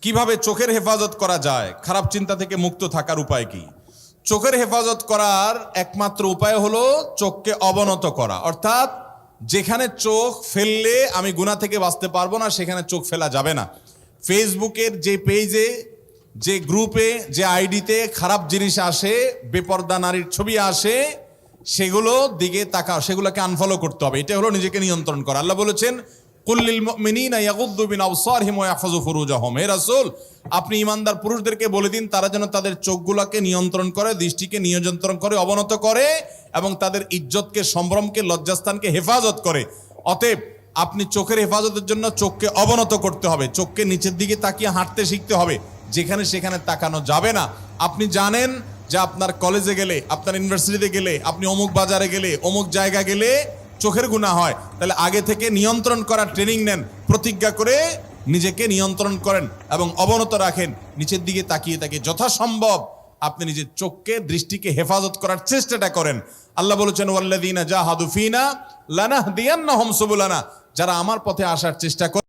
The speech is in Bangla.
কিভাবে চোখের হেফাজত করা যায়, খারাপ চিন্তা থেকে মুক্ত থাকার উপায় কি? চোখের হেফাজত করার একমাত্র উপায় হলো চোখকে অবনত করা, অর্থাৎ যেখানে চোখ ফেললে আমি গুনাহ থেকে বাঁচতে পারবো না সেখানে চোখ ফেলা যাবে না। ফেসবুকের যে পেজে, যে গ্রুপে, যে আইডিতে খারাপ জিনিস আসে, বেপর্দা নারীর ছবি আসে, সেগুলো দিকে তাকাও, সেগুলোকে আনফলো করতে হবে। এটা হলো নিজেকে নিয়ন্ত্রণ করা। আল্লাহ বলেছেন কুল্লিল মুমিনিনা ইয়াগুদ্দু মিন আবসারিহিম ওয়া ইয়াহফাযু ফুরুজাহুম। হে রাসূল, আপনি ঈমানদার পুরুষদেরকে বলে দিন তারা যেন তাদের চোখগুলোকে নিয়ন্ত্রণ করে, দৃষ্টিকে নিয়ন্ত্রণ করে, অবনত করে এবং তাদের ইজ্জতকে, সম্ভ্রমকে, লজ্জাস্থানকে হেফাজত করে। অতএব আপনি চোখের হেফাজতের জন্য চোখকে অবনত করতে হবে, চোখকে নিচের দিকে তাকিয়ে হাঁটতে শিখতে হবে, যেখানে সেখানে তাকানো যাবে না। আপনি জানেন যে আপনার কলেজে গেলে, আপনার ইউনিভার্সিটিতে গেলে, আপনি অমুক বাজারে গেলে, অমুক জায়গা গেলে চোখের গুনাহ হয়, তাহলে আগে থেকে নিয়ন্ত্রণ করার ট্রেনিং নেন, প্রতিজ্ঞা করে নিজেকে নিয়ন্ত্রণ করেন এবং অবনত রাখেন, নিচের দিকে তাকিয়ে তাকিয়ে যথাসম্ভব আপনি নিজের চোখকে, দৃষ্টিকে হেফাজত করার চেষ্টাটা করেন। আল্লাহ বলেছেন ওয়াল্লাযীনা জাহাদু ফীনা লানাহদিয়ান্নাহুম সুবুলানা, যারা আমার পথে আসার চেষ্টা করে